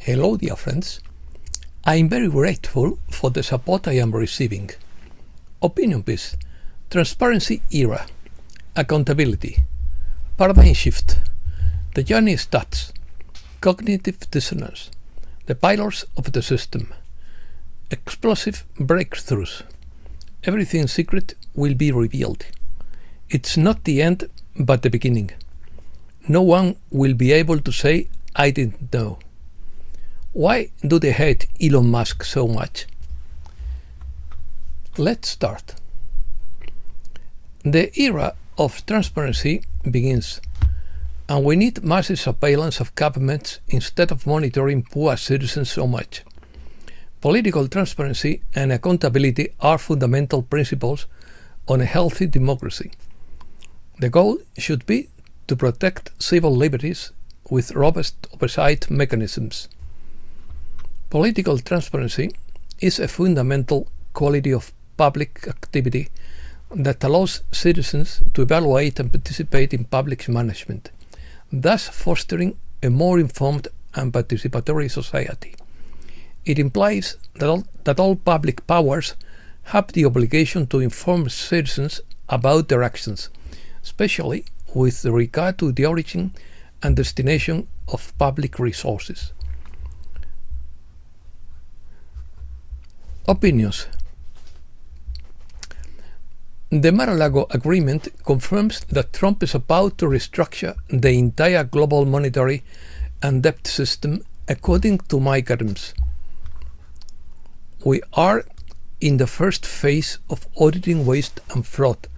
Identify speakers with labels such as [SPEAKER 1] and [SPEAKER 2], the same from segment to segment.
[SPEAKER 1] Hello, dear friends. I am very grateful for the support I am receiving. Opinion piece, transparency era, accountability, paradigm shift, the journey starts, cognitive dissonance, the pillars of the system, explosive breakthroughs, everything secret will be revealed. It's not the end, but the beginning. No one will be able to say, I didn't know. Why do they hate Elon Musk so much? Let's start. The era of transparency begins, and we need massive surveillance of governments instead of monitoring poor citizens so much. Political transparency and accountability are fundamental principles on a healthy democracy. The goal should be to protect civil liberties with robust oversight mechanisms. Political transparency is a fundamental quality of public activity that allows citizens to evaluate and participate in public management, thus fostering a more informed and participatory society. It implies that all public powers have the obligation to inform citizens about their actions, especially with regard to the origin and destination of public resources. Opinions. The Mar-a-Lago Agreement confirms that Trump is about to restructure the entire global monetary and debt system according to my terms. We are in the first phase of auditing waste and fraud,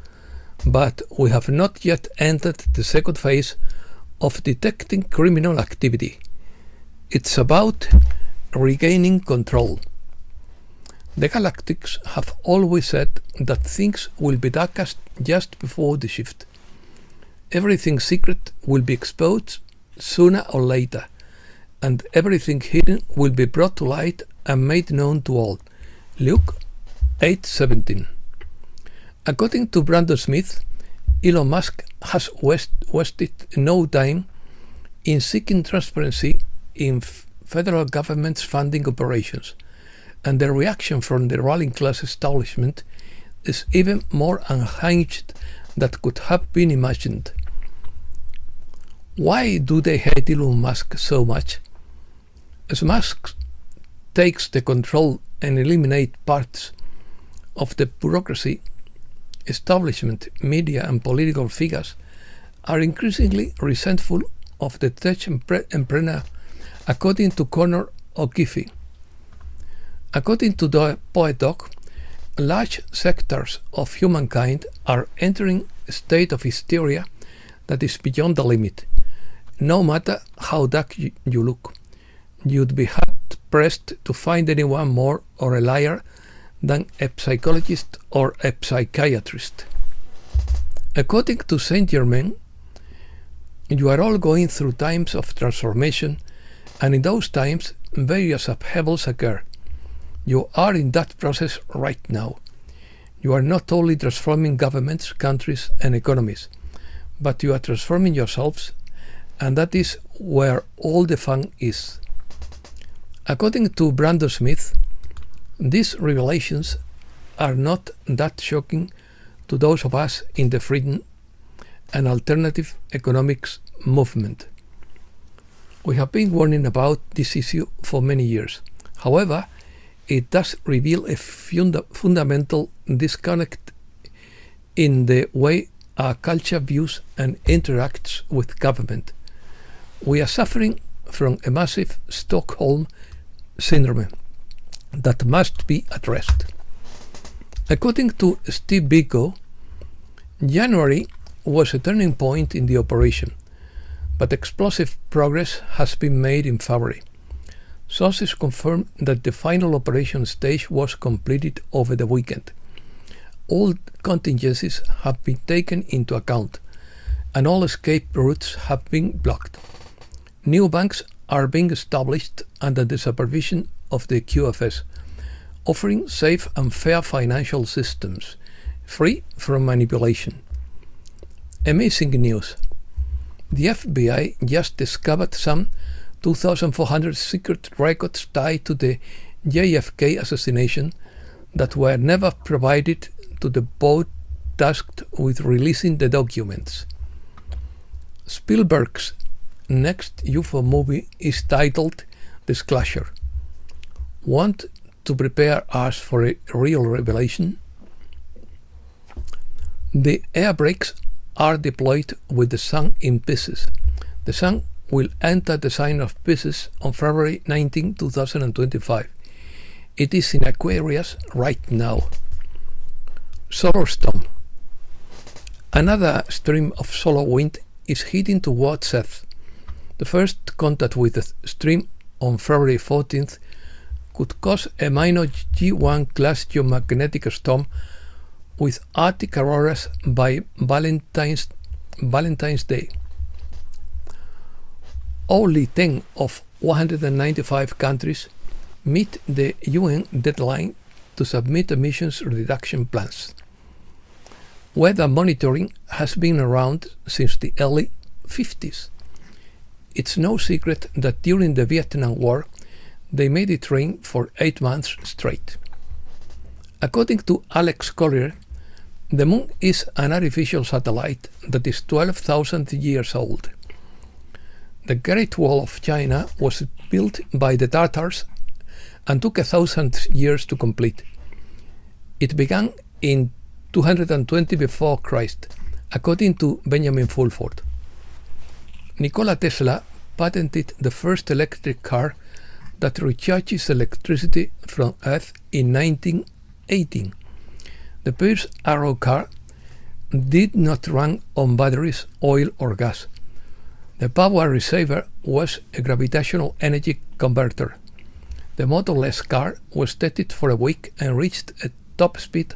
[SPEAKER 1] but we have not yet entered the second phase of detecting criminal activity. It's about regaining control. The Galactics have always said that things will be darkest just before the shift. Everything secret will be exposed sooner or later, and everything hidden will be brought to light and made known to all. Luke 8:17. According to Brandon Smith, Elon Musk has wasted no time in seeking transparency in federal government's funding operations, and the reaction from the ruling class establishment is even more unhinged than could have been imagined. Why do they hate Elon Musk so much? As Musk takes the control and eliminates parts of the bureaucracy, establishment, media and political figures are increasingly resentful of the tech entrepreneur, according to Conor O'Keefe. According to the Poet Dog, large sectors of humankind are entering a state of hysteria that is beyond the limit. No matter how dark you look, you'd be hard-pressed to find anyone more or a liar than a psychologist or a psychiatrist. According to Saint Germain, you are all going through times of transformation, and in those times various upheavals occur. You are in that process right now. You are not only transforming governments, countries and economies, but you are transforming yourselves, and that is where all the fun is. According to Brandon Smith, these revelations are not that shocking to those of us in the freedom and alternative economics movement. We have been warning about this issue for many years. However, it does reveal a fundamental disconnect in the way our culture views and interacts with government. We are suffering from a massive Stockholm syndrome that must be addressed. According to Steve Biko, January was a turning point in the operation, but explosive progress has been made in February. Sources confirm that the final operation stage was completed over the weekend. All contingencies have been taken into account, and all escape routes have been blocked. New banks are being established under the supervision of the QFS, offering safe and fair financial systems, free from manipulation. Amazing news. The FBI just discovered some 2,400 secret records tied to the JFK assassination that were never provided to the board tasked with releasing the documents. Spielberg's next UFO movie is titled Disclosure. Want to prepare us for a real revelation? The air brakes are deployed with the Sun in Pisces. The Sun will enter the sign of Pisces on February 19, 2025. It is in Aquarius right now. Solar storm. Another stream of solar wind is heading towards Earth. The first contact with the stream on February 14th could cause a minor G1 class geomagnetic storm with Arctic auroras by Valentine's Day. Only 10 of 195 countries meet the UN deadline to submit emissions reduction plans. Weather monitoring has been around since the early 50s. It's no secret that during the Vietnam War, they made it rain for 8 months straight. According to Alex Collier, the moon is an artificial satellite that is 12,000 years old. The Great Wall of China was built by the Tatars and took 1,000 years to complete. It began in 220 before Christ, according to Benjamin Fulford. Nikola Tesla patented the first electric car that recharges electricity from Earth in 1918. The Pierce Arrow car did not run on batteries, oil or gas. The power receiver was a gravitational energy converter. The motorless car was tested for a week and reached a top speed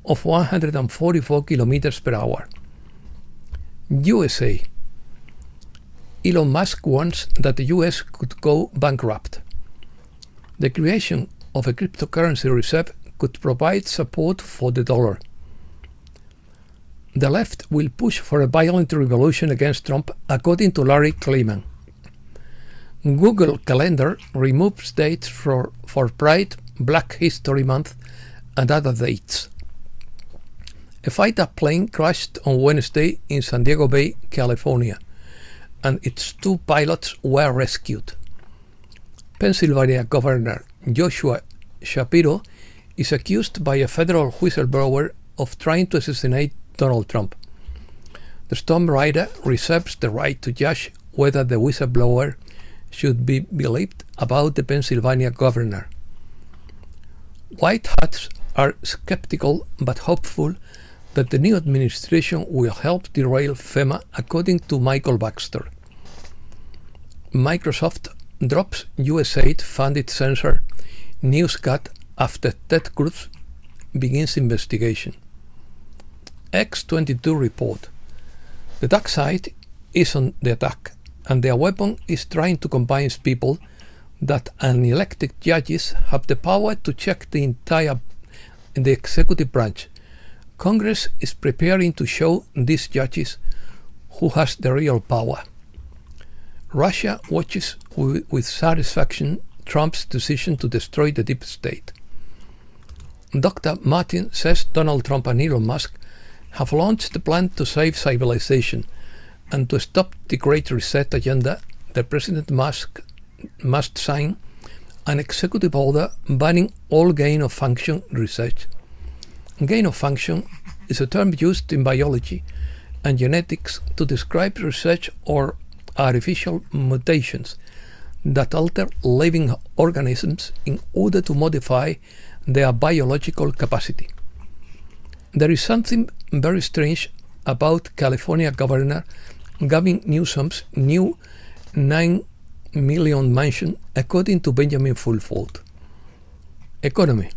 [SPEAKER 1] of 144 kilometers per hour. USA. Elon Musk wants that the US could go bankrupt. The creation of a cryptocurrency reserve could provide support for the dollar. The left will push for a violent revolution against Trump, according to Larry Kleiman. Google Calendar removes dates for Pride, Black History Month, and other dates. A fighter plane crashed on Wednesday in San Diego Bay, California, and its 2 pilots were rescued. Pennsylvania Governor Joshua Shapiro is accused by a federal whistleblower of trying to assassinate Donald Trump. The Storm Rider reserves the right to judge whether the whistleblower should be believed about the Pennsylvania governor. White Hats are skeptical but hopeful that the new administration will help derail FEMA, according to Michael Baxter. Microsoft drops USAID-funded sensor NewsCat after Ted Cruz begins investigation. X-22 report. The dark side is on the attack, and their weapon is trying to convince people that unelected judges have the power to check the executive branch. Congress is preparing to show these judges who has the real power. Russia watches with satisfaction Trump's decision to destroy the deep state. Dr. Martin says Donald Trump and Elon Musk have launched the plan to save civilization and to stop the Great Reset agenda. The President must sign an executive order banning all gain-of-function research. Gain-of-function is a term used in biology and genetics to describe research or artificial mutations that alter living organisms in order to modify their biological capacity. There is something very strange about California Governor Gavin Newsom's new $9 million mansion, according to Benjamin Fulford. Economy.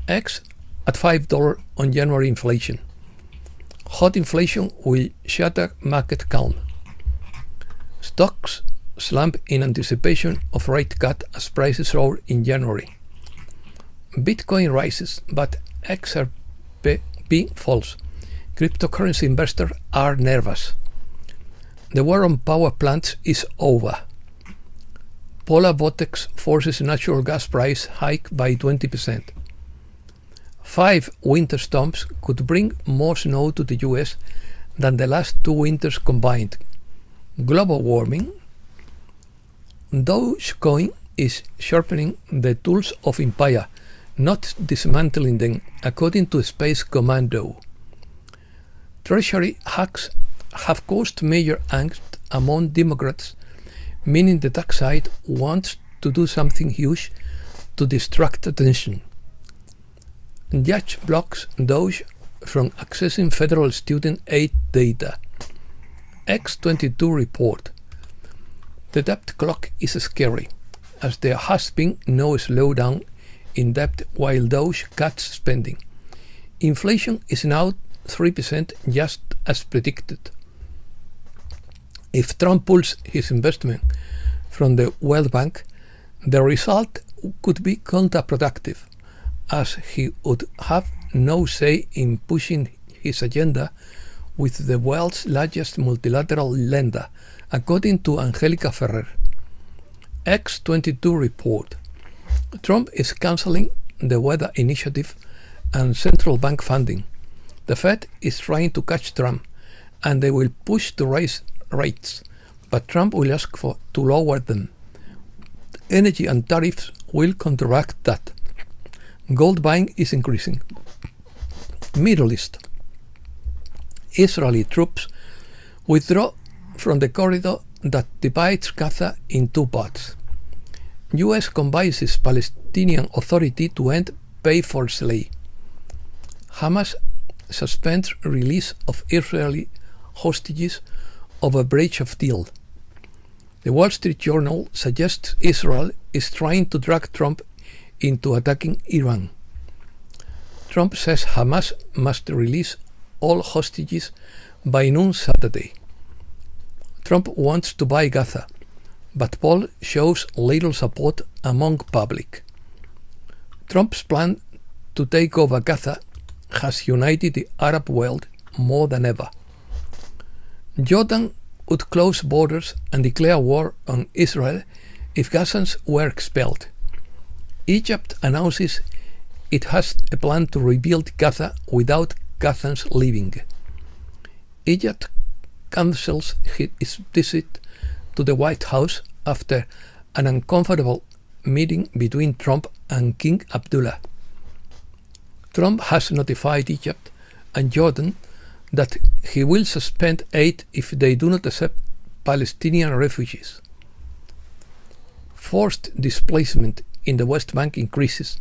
[SPEAKER 1] X at $5 on January inflation. Hot inflation will shatter market calm. Stocks slump in anticipation of rate cut as prices soar in January. Bitcoin rises, but XRP falls. Cryptocurrency investors are nervous. The war on power plants is over. Polar vortex forces natural gas price hike by 20%. 5 winter storms could bring more snow to the US than the last 2 winters combined. Global warming. Dogecoin is sharpening the tools of empire, not dismantling them, according to Space Commando. Treasury hacks have caused major angst among Democrats, meaning the tax side wants to do something huge to distract attention. Judge blocks Doge from accessing federal student aid data. X22 report. The debt clock is scary, as there has been no slowdown in debt while Doge cuts spending. Inflation is now 3%, just as predicted. If Trump pulls his investment from the World Bank, the result could be counterproductive, as he would have no say in pushing his agenda with the world's largest multilateral lender, according to Angelica Ferrer. X22 report. Trump is cancelling the weather initiative and central bank funding. The Fed is trying to catch Trump, and they will push to raise rates, but Trump will ask to lower them. Energy and tariffs will counteract that. Gold buying is increasing. Middle East. Israeli troops withdraw from the corridor that divides Gaza in 2 parts. US convinces Palestinian Authority to end pay for slay. Hamas suspends release of Israeli hostages over breach of deal. The Wall Street Journal suggests Israel is trying to drag Trump into attacking Iran. Trump says Hamas must release all hostages by noon Saturday. Trump wants to buy Gaza, but poll shows little support among public. Trump's plan to take over Gaza has united the Arab world more than ever. Jordan would close borders and declare war on Israel if Gazans were expelled. Egypt announces it has a plan to rebuild Gaza without Gazans leaving. Egypt cancels its visit to the White House after an uncomfortable meeting between Trump and King Abdullah. Trump has notified Egypt and Jordan that he will suspend aid if they do not accept Palestinian refugees. Forced displacement in the West Bank increases,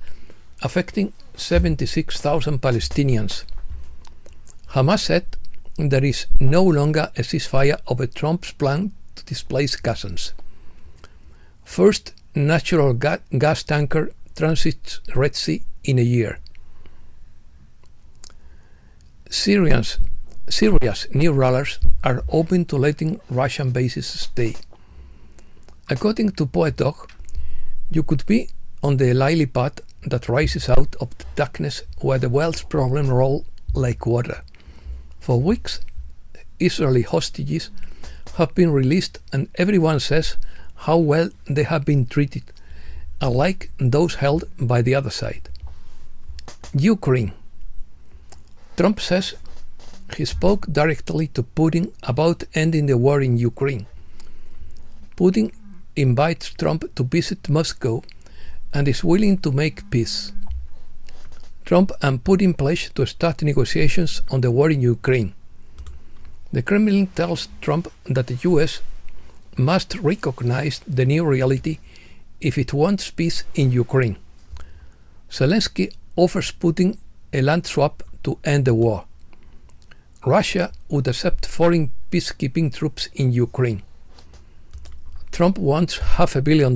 [SPEAKER 1] affecting 76,000 Palestinians. Hamas said there is no longer a ceasefire over Trump's plan to displace Gazans. First natural gas tanker transits Red Sea in a year. Syria's new rulers are open to letting Russian bases stay. According to Poet Dog, you could be on the lily pad that rises out of the darkness where the world's problems roll like water. For weeks, Israeli hostages have been released and everyone says how well they have been treated, unlike those held by the other side. Ukraine. Trump says he spoke directly to Putin about ending the war in Ukraine. Putin invites Trump to visit Moscow and is willing to make peace. Trump and Putin pledge to start negotiations on the war in Ukraine. The Kremlin tells Trump that the US must recognize the new reality if it wants peace in Ukraine. Zelensky offers Putin a land swap to end the war. Russia would accept foreign peacekeeping troops in Ukraine. Trump wants $500 million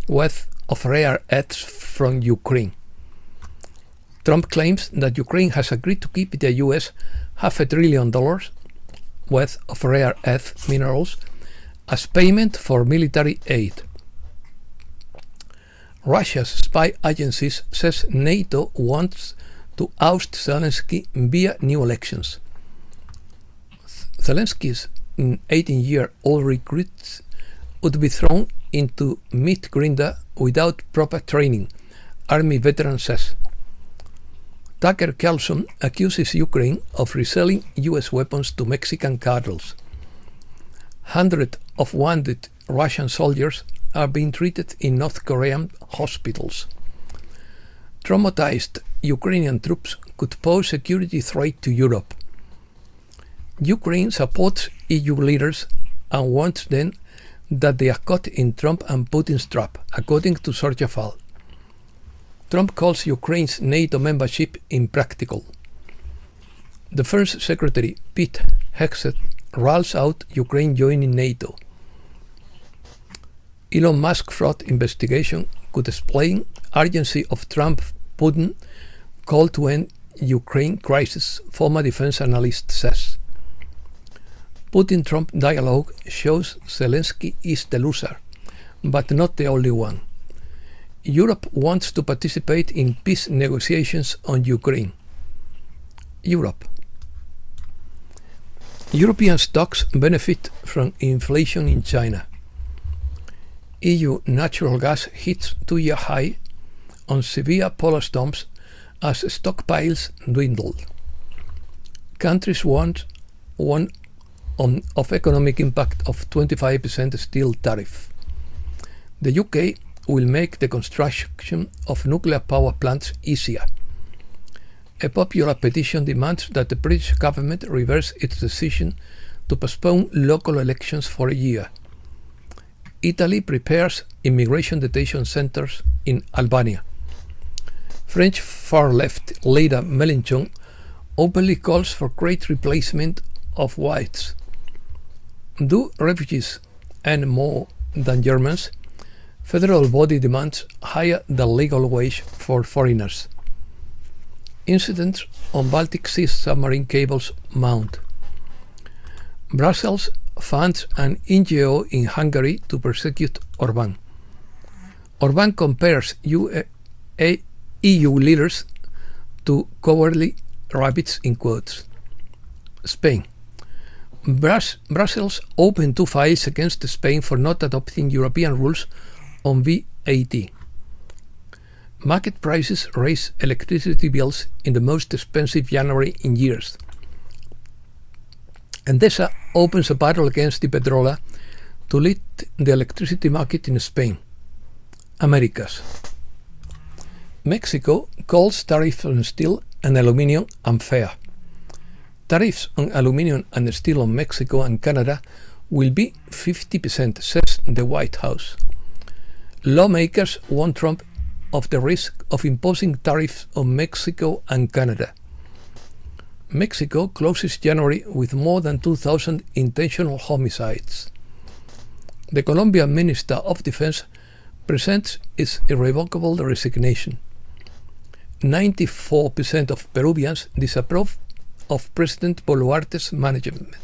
[SPEAKER 1] worth of rare earths from Ukraine. Trump claims that Ukraine has agreed to give the US $500 billion worth of rare earth minerals as payment for military aid. Russia's spy agencies says NATO wants to oust Zelensky via new elections. Zelensky's 18-year-old recruits would be thrown into meat grinder without proper training, Army veteran says. Tucker Carlson accuses Ukraine of reselling US weapons to Mexican cartels. Hundreds of wounded Russian soldiers are being treated in North Korean hospitals. Traumatized Ukrainian troops could pose security threat to Europe. Ukraine supports EU leaders and warns them that they are caught in Trump and Putin's trap, according to Sorjafal. Trump calls Ukraine's NATO membership impractical. Defense Secretary Pete Hegseth rules out Ukraine joining NATO. Elon Musk fraud investigation could explain urgency of Trump-Putin call to end Ukraine crisis, former defense analyst says. Putin-Trump dialogue shows Zelensky is the loser, but not the only one. Europe wants to participate in peace negotiations on Ukraine. European stocks benefit from inflation in China. EU natural gas hits two-year high on severe polar storms as stockpiles dwindle. Countries warn of economic impact of 25% steel tariff. The UK will make the construction of nuclear power plants easier. A popular petition demands that the British government reverse its decision to postpone local elections for a year. Italy prepares immigration detention centers in Albania. French far-left leader Mélenchon openly calls for great replacement of whites. Do refugees earn more than Germans? Federal body demands higher than legal wage for foreigners. Incidents on Baltic Sea submarine cables mount. Brussels funds an NGO in Hungary to persecute Orbán. Orbán compares EU leaders to cowardly rabbits in quotes. Spain. Brussels opened 2 files against Spain for not adopting European rules on VAT. Market prices raise electricity bills in the most expensive January in years. Endesa opens a battle against Iberdrola to lead the electricity market in Spain. Americas. Mexico calls tariffs on steel and aluminium unfair. Tariffs on aluminium and steel on Mexico and Canada will be 50%, says the White House. Lawmakers warn Trump of the risk of imposing tariffs on Mexico and Canada. Mexico closes January with more than 2,000 intentional homicides. The Colombian Minister of Defense presents its irrevocable resignation. 94% of Peruvians disapprove of President Boluarte's management.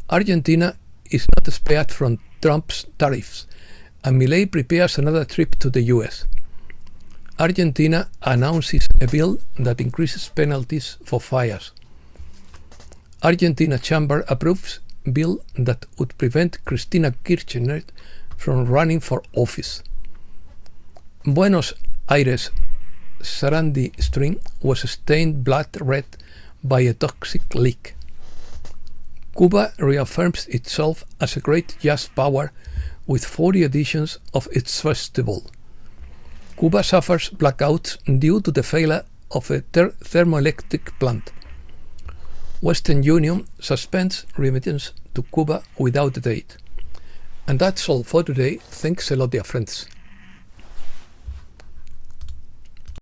[SPEAKER 1] Argentina is not spared from Trump's tariffs, and Milei prepares another trip to the US. Argentina announces a bill that increases penalties for fires. Argentina Chamber approves bill that would prevent Cristina Kirchner from running for office. Buenos Aires Sarandí stream was stained blood red by a toxic leak. Cuba reaffirms itself as a great jazz power with 40 editions of its festival. Cuba suffers blackouts due to the failure of a thermoelectric plant. Western Union suspends remittance to Cuba without a date. And that's all for today. Thanks a lot, dear friends.